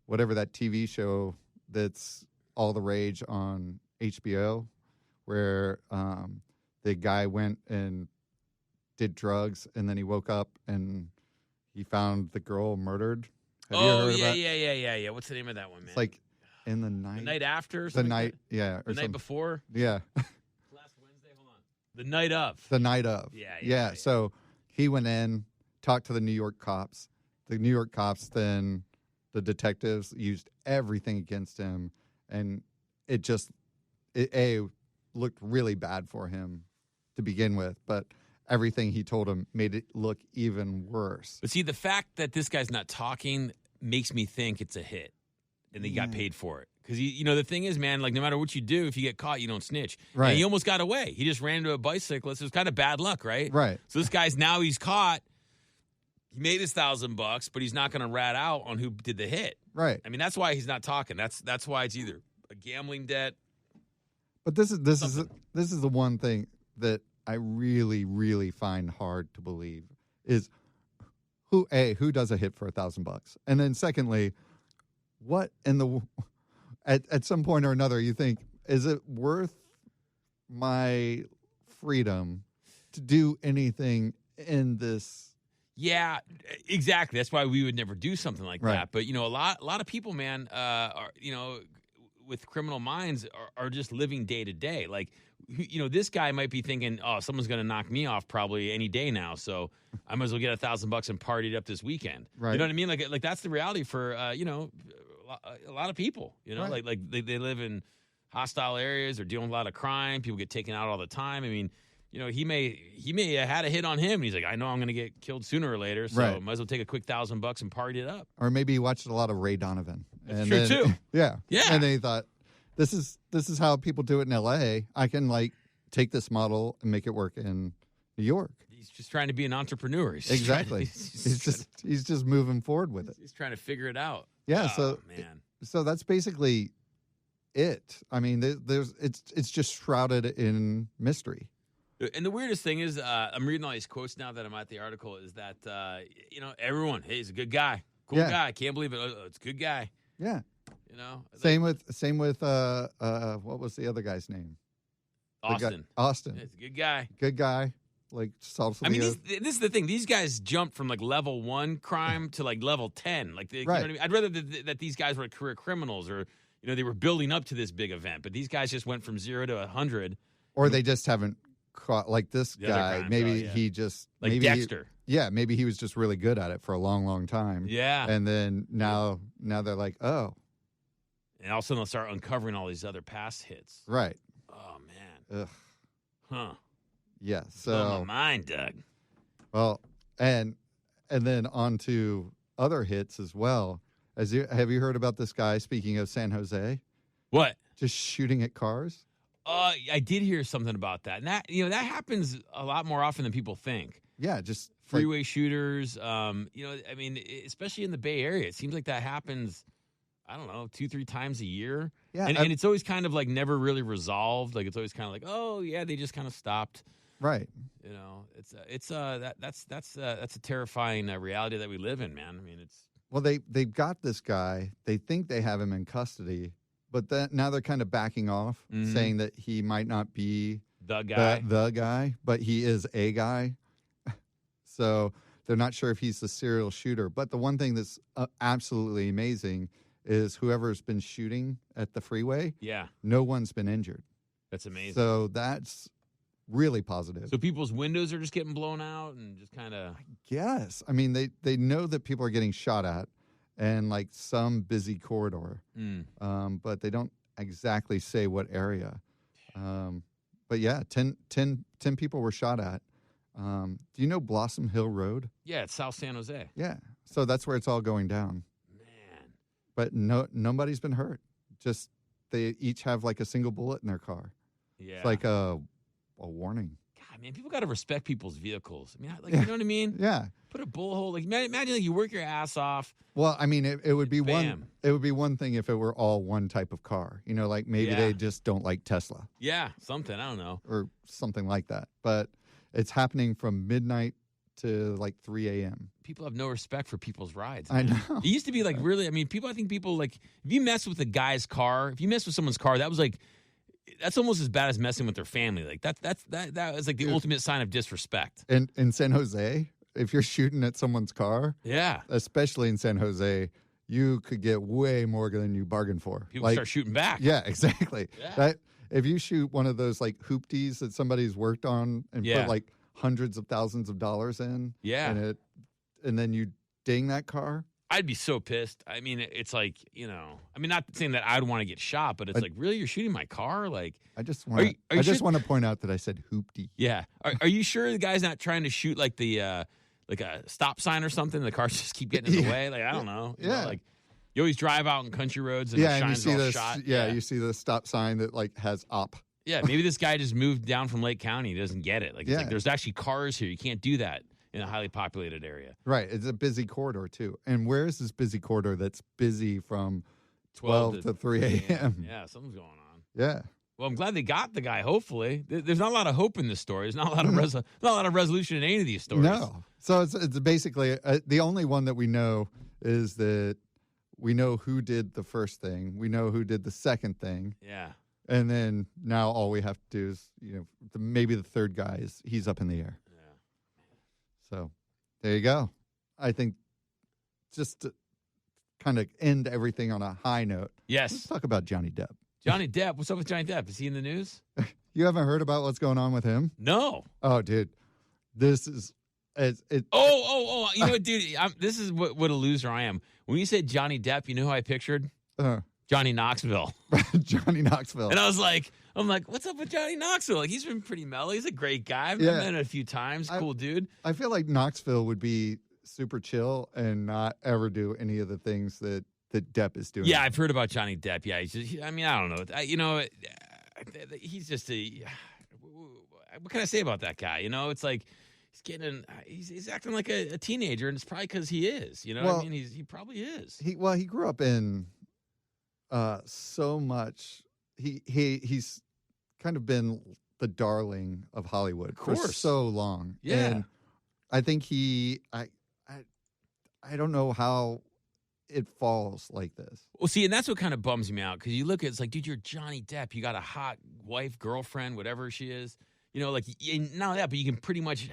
S2: whatever that TV show that's all the rage on HBO, where the guy went and did drugs, and then he woke up and he found the girl murdered. Have you heard about?
S1: Yeah. What's the name of that one, man?
S2: It's like in the night.
S1: The night after. Or
S2: the night,
S1: like that?
S2: yeah.
S1: The night before.
S2: Yeah.
S1: Last Wednesday. Hold on. The night of.
S2: The night of.
S1: Yeah.
S2: So he went in, talked to the New York cops. The New York cops then. The detectives used everything against him, and it looked really bad for him to begin with, but everything he told him made it look even worse.
S1: But see, the fact that this guy's not talking makes me think it's a hit, and they got paid for it. Because, the thing is, man, like no matter what you do, if you get caught, you don't snitch.
S2: Right.
S1: And he almost got away. He just ran into a bicyclist. It was kind of bad luck, right?
S2: Right.
S1: So this guy's he's caught. He made his $1,000, but he's not going to rat out on who did the hit.
S2: Right.
S1: I mean, that's why he's not talking. That's why it's either a gambling debt.
S2: But this is the one thing that I really, really find hard to believe is who does a hit for $1,000, and then secondly, what in the at some point or another you think, is it worth my freedom to do anything in this?
S1: Yeah, exactly. That's why we would never do something like
S2: Right.
S1: that. But a lot of people, man, are with criminal minds are just living day to day. Like, this guy might be thinking, oh, someone's going to knock me off probably any day now, so I might as well get $1,000 and party it up this weekend.
S2: Right.
S1: You know what I mean? Like that's the reality for a lot of people.
S2: Right.
S1: Like they live in hostile areas. They're dealing with a lot of crime. People get taken out all the time. I mean. he may have had a hit on him. And he's like, I know I'm going to get killed sooner or later, so
S2: Right.
S1: might as well take a quick $1,000 and party it up.
S2: Or maybe he watched a lot of Ray Donovan.
S1: That's true, too.
S2: Yeah.
S1: Yeah.
S2: And then he thought, this is how people do it in L.A. I can, like, take this model and make it work in New York.
S1: He's just trying to be an entrepreneur.
S2: Exactly. He's just moving forward with it.
S1: He's trying to figure it out.
S2: Yeah,
S1: Oh, man.
S2: So that's basically it. I mean, it's just shrouded in mystery.
S1: And the weirdest thing is, I'm reading all these quotes now that I'm at the article, is that, everyone, hey, he's a good guy. Cool
S2: Yeah.
S1: guy. Can't believe it. It's a good guy.
S2: Yeah.
S1: Same
S2: with what was the other guy's name?
S1: Austin.
S2: Austin.
S1: It's a good guy.
S2: Good guy. Like,
S1: I mean, this is the thing. These guys jumped from like level 1 crime to like level 10. Like, you know what I mean? I'd rather that these guys were career criminals, or they were building up to this big event. But these guys just went from 0 to 100.
S2: Or they just haven't caught, like this
S1: The other
S2: guy.
S1: crimes,
S2: Maybe
S1: yeah.
S2: he just
S1: Like Dexter.
S2: maybe he was just really good at it for a long, long time.
S1: Yeah.
S2: And then now they're like, oh,
S1: And all of a sudden they'll start uncovering all these other past hits.
S2: right.
S1: Oh, man.
S2: Ugh.
S1: Huh.
S2: Yeah.
S1: Blow my
S2: So
S1: mind, Doug.
S2: well, and then on to other hits as well. Have you heard about this guy? Speaking of San Jose,
S1: What?
S2: just shooting at cars.
S1: I did hear something about that. And that, that happens a lot more often than people think.
S2: Yeah, just
S1: Freeway shooters, I mean, especially in the Bay Area, it seems like that happens, I don't know, 2-3 times a year.
S2: Yeah,
S1: And it's always kind of like never really resolved. Like, it's always kind of like, oh yeah, they just kind of stopped.
S2: right.
S1: That's a terrifying reality that we live in, man. I mean, it's
S2: Well, they've got this guy. They think they have him in custody, but now they're kind of backing off,
S1: Mhm.
S2: saying that he might not be
S1: the guy.
S2: the guy, but he is a guy. So they're not sure if he's the serial shooter. But the one thing that's absolutely amazing is whoever's been shooting at the freeway,
S1: Yeah,
S2: no one's been injured.
S1: that's amazing.
S2: So that's really positive.
S1: So people's windows are just getting blown out and just kind of.
S2: Yes. I mean, they know that people are getting shot at and like some busy corridor, but they don't exactly say what area. But yeah, 10 people were shot at. Do you know Blossom Hill Road?
S1: Yeah, it's South San Jose.
S2: Yeah. So that's where it's all going down.
S1: Man.
S2: But nobody's been hurt. Just they each have like a single bullet in their car.
S1: Yeah.
S2: It's like a warning.
S1: God, man, people got to respect people's vehicles. I mean, like,
S2: Yeah.
S1: you know what I mean?
S2: Yeah.
S1: Put a bullet hole. Like, imagine like you work your ass off.
S2: Well, I mean, it would be
S1: Bam.
S2: it would be one thing if it were all one type of car. Like maybe
S1: Yeah.
S2: they just don't like Tesla
S1: Yeah, something. I don't know.
S2: or something like that. But it's happening from midnight to like 3 a.m.
S1: People have no respect for people's rides.
S2: I
S1: man.
S2: know.
S1: It used to be like really. I mean, I think people like if you mess with a guy's car, if you mess with someone's car, that's almost as bad as messing with their family. Like that was like the ultimate sign of disrespect.
S2: In San Jose, if you're shooting at someone's car,
S1: Yeah,
S2: especially in San Jose, you could get way more than you bargained for.
S1: people start shooting back.
S2: Yeah, exactly.
S1: Yeah.
S2: If you shoot one of those like hoopties that somebody's worked on and
S1: Yeah.
S2: put like hundreds of thousands of dollars in,
S1: Yeah.
S2: and then you ding that car,
S1: I'd be so pissed. I mean, it's like I mean, not saying that I'd want to get shot, but it's like, really, you're shooting my car? Like,
S2: I just
S1: Are you
S2: want
S1: sure-
S2: to point out that I said hoopty.
S1: yeah. Are you sure the guy's not trying to shoot like the like a stop sign or something? The cars just keep getting in the
S2: Yeah.
S1: way. Like, I don't know. You know,
S2: Yeah.
S1: like you always drive out in country roads and the
S2: And you
S1: shine's
S2: see
S1: all
S2: this.
S1: shot.
S2: Yeah, you see the stop sign that like has op.
S1: Yeah, maybe this guy just moved down from Lake County. He doesn't get it. Like, it's
S2: Yeah.
S1: like there's actually cars here. You can't do that in a highly populated area.
S2: Right, it's a busy corridor too. And where is this busy corridor that's busy from 12 to 3 a.m.?
S1: Yeah, something's going on.
S2: Yeah.
S1: Well, I'm glad they got the guy. Hopefully, there's not a lot of hope in this story. There's not a lot of not a lot of resolution in any of these stories.
S2: No. So it's basically the only one that we know is that we know who did the first thing. We know who did the second thing.
S1: Yeah.
S2: And then now all we have to do is, maybe the third guy he's up in the air.
S1: Yeah.
S2: So there you go. I think just to kind of end everything on a high note, let's
S1: Yes.
S2: talk about Johnny Depp.
S1: Johnny Depp. What's up with Johnny Depp? Is he in the news?
S2: You haven't heard about what's going on with him?
S1: No.
S2: Oh, dude. This is it.
S1: Oh. You know what, dude? This is what a loser I am. When you said Johnny Depp, you know who I pictured? Johnny Knoxville.
S2: Johnny Knoxville.
S1: And I'm like, what's up with Johnny Knoxville? Like, he's been pretty mellow. He's a great guy. I've met him a few times. Cool dude.
S2: I feel like Knoxville would be super chill and not ever do any of the things that Depp is doing.
S1: Yeah, I've heard about Johnny Depp. Yeah, I don't know. He's just what can I say about that guy? It's like he's acting like a teenager, and it's probably because he is. You know what I mean? He probably is.
S2: He grew up in so much. He's kind of been the darling of Hollywood for so long.
S1: Yeah.
S2: And I think I don't know how it falls like this.
S1: Well, see, and that's what kind of bums me out, because you look at it's like, dude, you're Johnny Depp. You got a hot wife, girlfriend, whatever she is. Not only that, but you can pretty much.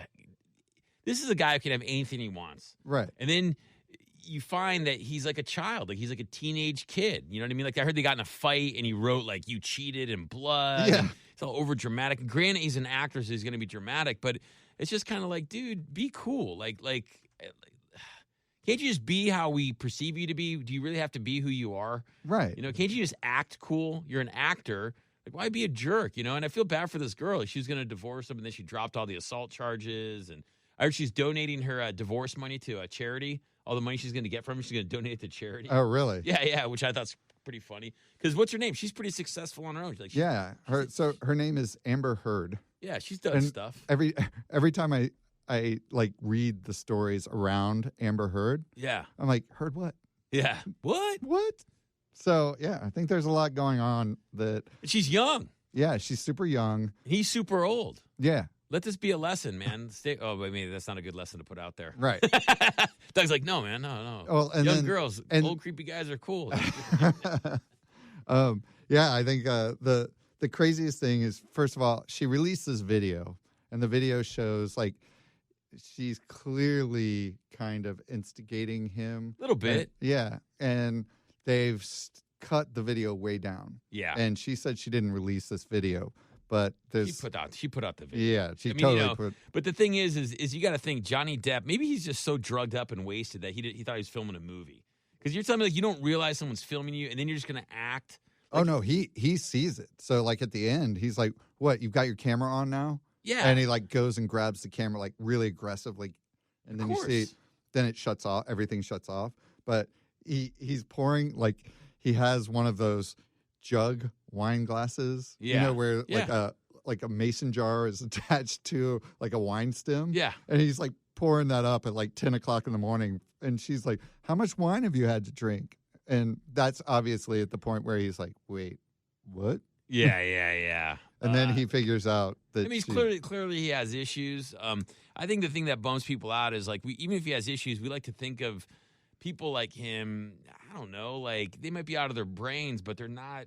S1: This is a guy who can have anything he wants.
S2: Right.
S1: And then you find that he's like a child, like he's like a teenage kid. You know what I mean? Like I heard they got in a fight and he wrote like "you cheated" in blood.
S2: Yeah.
S1: It's all over dramatic. Granted, he's an actor, so he's going to be dramatic, but it's just kind of like, dude, be cool. Like, can't you just be how we perceive you to be? Do you really have to be who you are?
S2: Right.
S1: Can't you just act cool? You're an actor. Like, why be a jerk? And I feel bad for this girl. She was going to divorce him, and then she dropped all the assault charges. And I heard she's donating her divorce money to a charity. All the money she's going to get from him, she's going to donate it to charity.
S2: Oh, really?
S1: Yeah, which I thought's pretty funny. Because what's her name? She's pretty successful on her own.
S2: Her name is Amber Heard.
S1: Yeah, she's done stuff.
S2: Every time I like read the stories around Amber Heard,
S1: yeah,
S2: I'm like, Heard what?
S1: Yeah, what?
S2: So yeah, I think there's a lot going on that.
S1: She's young.
S2: Yeah, she's super young.
S1: He's super old.
S2: Yeah.
S1: Let this be a lesson, man. Maybe that's not a good lesson to put out there.
S2: Right.
S1: Doug's like, no, man, no.
S2: Well, and
S1: young girls, old creepy guys are cool.
S2: Yeah, I think the craziest thing is, first of all, she released this video, and the video shows like she's clearly kind of instigating him.
S1: A little bit.
S2: And they've cut the video way down.
S1: Yeah.
S2: And she said she didn't release this video. But
S1: she put out the video.
S2: Yeah, she totally put.
S1: But the thing is you got to think Johnny Depp. Maybe he's just so drugged up and wasted that he thought he was filming a movie. Because you're telling me like you don't realize someone's filming you, and then you're just gonna act. Like,
S2: oh no, he sees it. So like at the end, he's like, "What? You've got your camera on now?"
S1: Yeah.
S2: And he like goes and grabs the camera like really aggressive, like, and then you see, then it shuts off. Everything shuts off. But he's pouring like he has one of those jug wine glasses, where like a mason jar is attached to like a wine stem.
S1: Yeah.
S2: And he's like pouring that up at like 10 o'clock in the morning. And she's like, how much wine have you had to drink? And that's obviously at the point where he's like, wait, what?
S1: Yeah.
S2: And then he figures out that
S1: he's clearly he has issues. I think the thing that bums people out is like even if he has issues, we like to think of people like him, I don't know, like they might be out of their brains, but they're not,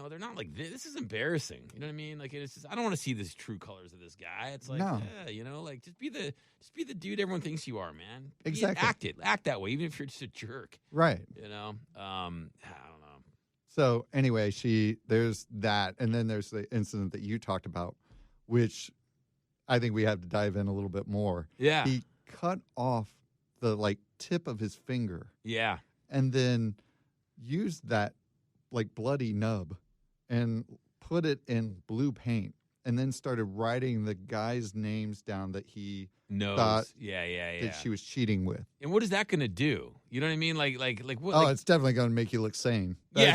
S1: they're not like this. This is embarrassing. You know what I mean? Like it's just, I don't want to see the true colors of this guy. It's like, like just be the dude everyone thinks you are, man.
S2: Exactly.
S1: Act that way, even if you're just a jerk.
S2: Right.
S1: I don't know.
S2: So anyway, there's that, and then there's the incident that you talked about, which I think we have to dive in a little bit more.
S1: Yeah.
S2: He cut off the like tip of his finger.
S1: Yeah.
S2: And then used that like bloody nub and put it in blue paint, and then started writing the guys' names down that he thought that she was cheating with.
S1: And what is that going to do? You know what I mean? Like what?
S2: Oh, it's definitely going to make you look sane.
S1: Yeah.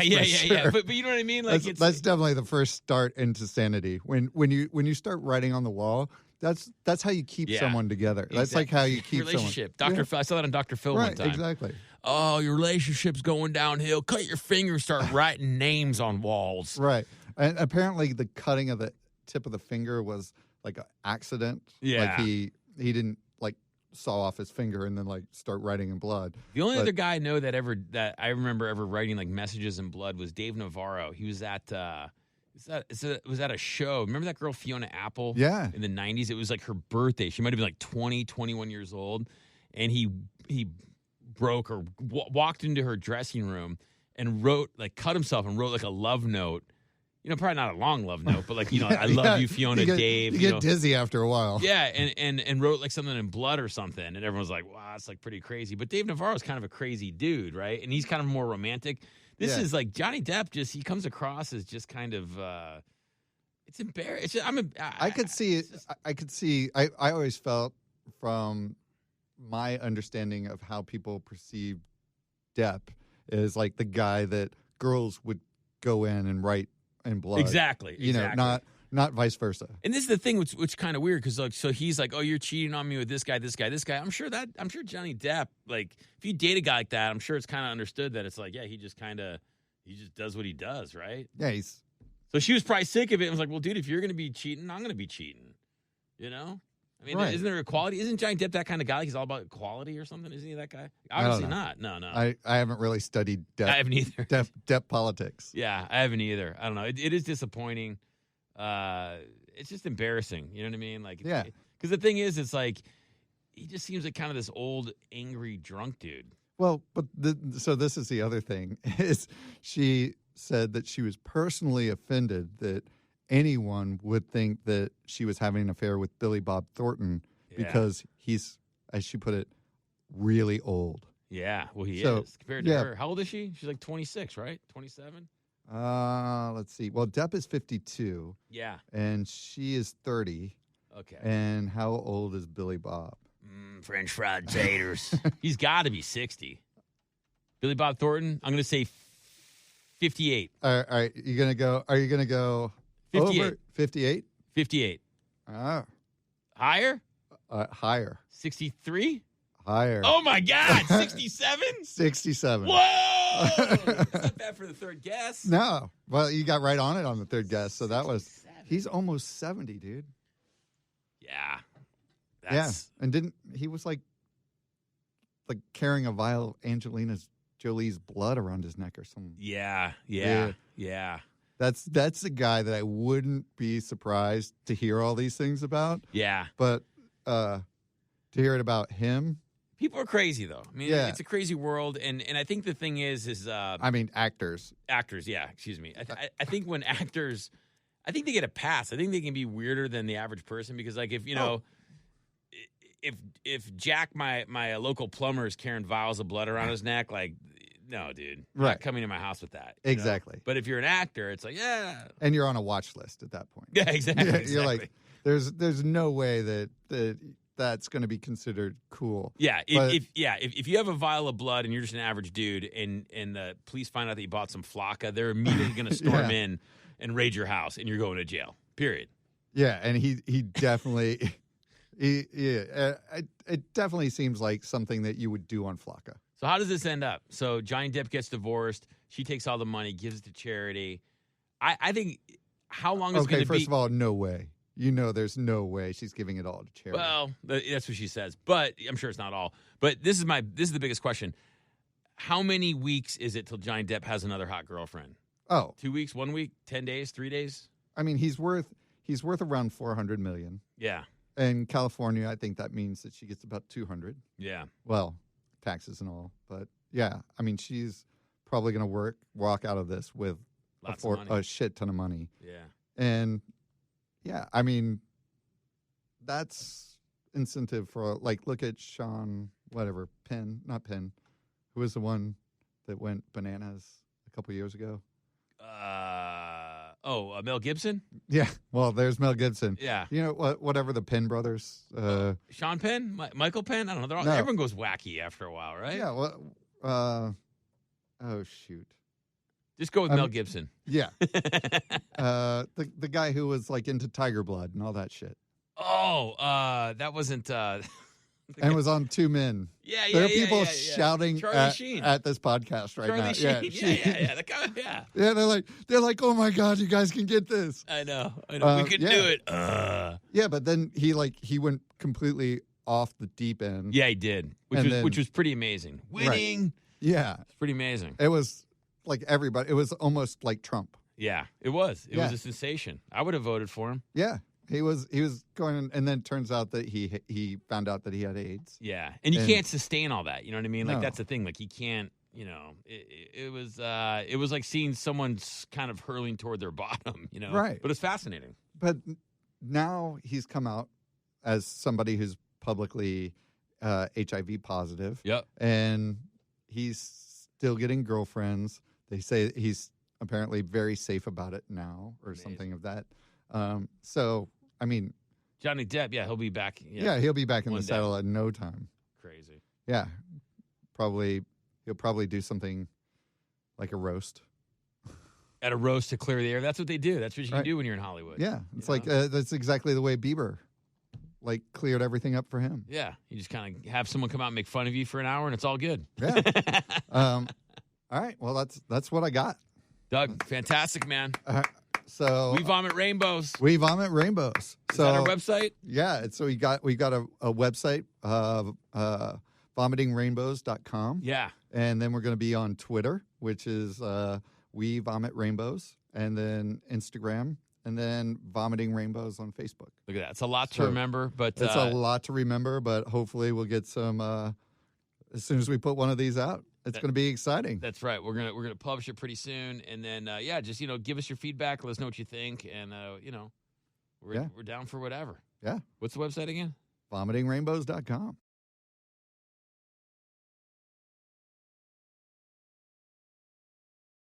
S1: But you know what I mean? Like
S2: that's definitely the first start into sanity. When you start writing on the wall, that's how you keep someone together. Exactly. That's like how you keep
S1: relationship.
S2: Someone.
S1: Phil, I saw that on Dr. Phil one time.
S2: Exactly.
S1: Oh, your relationship's going downhill. Cut your finger, start writing names on walls.
S2: Right. And apparently the cutting of the tip of the finger was like an accident.
S1: Yeah.
S2: Like he didn't like saw off his finger and then like start writing in blood.
S1: The only other guy I know that I remember ever writing like messages in blood was Dave Navarro. He was at was at a show. Remember that girl Fiona Apple?
S2: Yeah.
S1: In the 90s? It was like her birthday. She might have been like 20, 21 years old. And he broke or walked into her dressing room and cut himself and wrote like a love note. Probably not a long love note, but like, I love you, Fiona, Dave.
S2: You get dizzy after a while.
S1: Yeah, and wrote like something in blood or something. And everyone's like, wow, that's like pretty crazy. But Dave Navarro's kind of a crazy dude, right? And he's kind of more romantic. This is like Johnny Depp. He comes across as just kind of. It's embarrassing.
S2: I could see it. I could see. I always felt from my understanding of how people perceive Depp is like the guy that girls would go in and write in blood.
S1: Exactly.
S2: You know, not vice versa.
S1: And this is the thing, which kind of weird because so he's like, oh, you're cheating on me with this guy. I'm sure Johnny Depp, like, if you date a guy like that, I'm sure it's kind of understood that it's like, yeah, he just does what he does, right?
S2: Yeah,
S1: So she was probably sick of it and was like, well, dude, if you're going to be cheating, I'm going to be cheating. You know? I mean, Isn't there equality? Isn't Johnny Depp that kind of guy? He's all about equality or something? Isn't he that guy? Obviously not. No.
S2: I haven't really studied Depp.
S1: I haven't either.
S2: Depp politics.
S1: Yeah, I haven't either. I don't know. It is disappointing. It's just embarrassing. You know what I mean? Like,
S2: yeah.
S1: Because the thing is, it's like, he just seems like kind of this old, angry, drunk dude.
S2: Well, but so this is the other thing is she said that she was personally offended that anyone would think that she was having an affair with Billy Bob Thornton because he's, as she put it, really old.
S1: Yeah, well, he is compared to her. How old is she? She's like 26, right? 27?
S2: Let's see. Well, Depp is 52.
S1: Yeah.
S2: And she is 30.
S1: Okay.
S2: And how old is Billy Bob?
S1: French fried taters. He's got to be 60. Billy Bob Thornton, I'm going to say 58.
S2: All right. Are you going to go
S1: 58.
S2: Over 58?
S1: 58. Higher?
S2: Higher.
S1: 63?
S2: Higher.
S1: Oh, my God. 67?
S2: 67.
S1: Whoa! That's not bad for the third guess.
S2: No. Well, you got right on it on the third guess. So that was, he's almost 70, dude.
S1: Yeah.
S2: Yeah. And he was like carrying a vial of Angelina Jolie's blood around his neck or something.
S1: Yeah.
S2: That's the guy that I wouldn't be surprised to hear all these things about.
S1: Yeah.
S2: But to hear it about him.
S1: People are crazy, though. I mean, it's a crazy world, and I think the thing is
S2: I mean, actors.
S1: Actors, yeah, excuse me. I think when actors, I think they get a pass. I think they can be weirder than the average person because, like, if, you know, if Jack, my local plumber, is carrying vials of blood around his neck, like, no, dude. You're not coming to my house with that.
S2: Exactly.
S1: Know? But if you're an actor, it's like, yeah.
S2: And you're on a watch list at that point.
S1: Yeah, exactly.
S2: You're like, there's no way that that's going to be considered cool.
S1: Yeah, if you have a vial of blood and you're just an average dude, and the police find out that you bought some flakka, they're immediately going to storm in and raid your house, and you're going to jail. Period.
S2: Yeah, and he definitely, it definitely seems like something that you would do on flakka.
S1: So how does this end up? So Johnny Depp gets divorced. She takes all the money, gives it to charity. I think how long is it going to be?
S2: Okay, first of all, no way. You know there's no way she's giving it all to charity.
S1: Well, that's what she says. But I'm sure it's not all. But this is the biggest question. How many weeks is it till Johnny Depp has another hot girlfriend?
S2: Oh.
S1: 2 weeks, 1 week, 10 days, 3 days?
S2: I mean, he's worth around $400 million.
S1: Yeah.
S2: In California, I think that means that she gets about 200.
S1: Yeah.
S2: Well, taxes and all. But yeah, I mean, she's probably going to walk out of this with a shit ton of money.
S1: Yeah.
S2: And yeah, I mean, that's incentive for, like, look at Sean, Penn, who was the one that went bananas a couple years ago.
S1: Mel Gibson?
S2: Yeah, well, there's Mel Gibson.
S1: Yeah.
S2: You know, whatever the Penn brothers.
S1: Sean Penn? Michael Penn? I don't know. Everyone goes wacky after a while, right?
S2: Yeah, well, oh, shoot.
S1: Just go with Mel Gibson.
S2: Yeah. The guy who was, like, into Tiger Blood and all that shit.
S1: Oh, that wasn't...
S2: and was on Two Men.
S1: Yeah.
S2: There are people shouting at this podcast right now.
S1: Charlie Sheen. Yeah. The guy, yeah.
S2: Yeah, they're like, oh my God, you guys can get this.
S1: I know. We can do it.
S2: Yeah, but then he went completely off the deep end.
S1: Yeah, he did, which was pretty amazing. Winning.
S2: Right. Yeah,
S1: it's pretty amazing.
S2: It was like everybody. It was almost like Trump.
S1: Yeah, it was. It was a sensation. I would have voted for him.
S2: Yeah. He was going, and then it turns out that he found out that he had AIDS.
S1: Yeah, and you can't sustain all that. You know what I mean? Like,
S2: no.
S1: that's the thing. Like, he can't. You know, it was like seeing someone kind of hurling toward their bottom. You know,
S2: right?
S1: But it's fascinating.
S2: But now he's come out as somebody who's publicly HIV positive.
S1: Yep.
S2: And he's still getting girlfriends. They say he's apparently very safe about it now, or something of that. So, I mean,
S1: Johnny Depp, yeah, he'll be back.
S2: Yeah, he'll be back in
S1: one
S2: the
S1: day.
S2: saddle in no time.
S1: Crazy.
S2: Yeah, he'll probably do something like a roast.
S1: At a roast to clear the air. That's what they do. That's what you can do when you're in Hollywood.
S2: Yeah, it's like that's exactly the way Bieber cleared everything up for him.
S1: Yeah, you just kind of have someone come out and make fun of you for an hour, and it's all good.
S2: Yeah. All right. Well, that's what I got.
S1: Doug, fantastic, man.
S2: So
S1: we vomit rainbows.
S2: We vomit rainbows.
S1: Is that our website?
S2: Yeah. So we got a website of vomitingrainbows.com.
S1: Yeah.
S2: And then we're going to be on Twitter, which is We Vomit Rainbows, and then Instagram, and then Vomiting Rainbows on Facebook.
S1: Look at that. It's a lot to remember, but
S2: it's a lot to remember, but hopefully we'll get some as soon as we put one of these out. It's going to be exciting.
S1: That's right. We're gonna publish it pretty soon, and then just give us your feedback. Let us know what you think, and we're down for whatever.
S2: Yeah.
S1: What's the website again?
S2: Vomitingrainbows.com.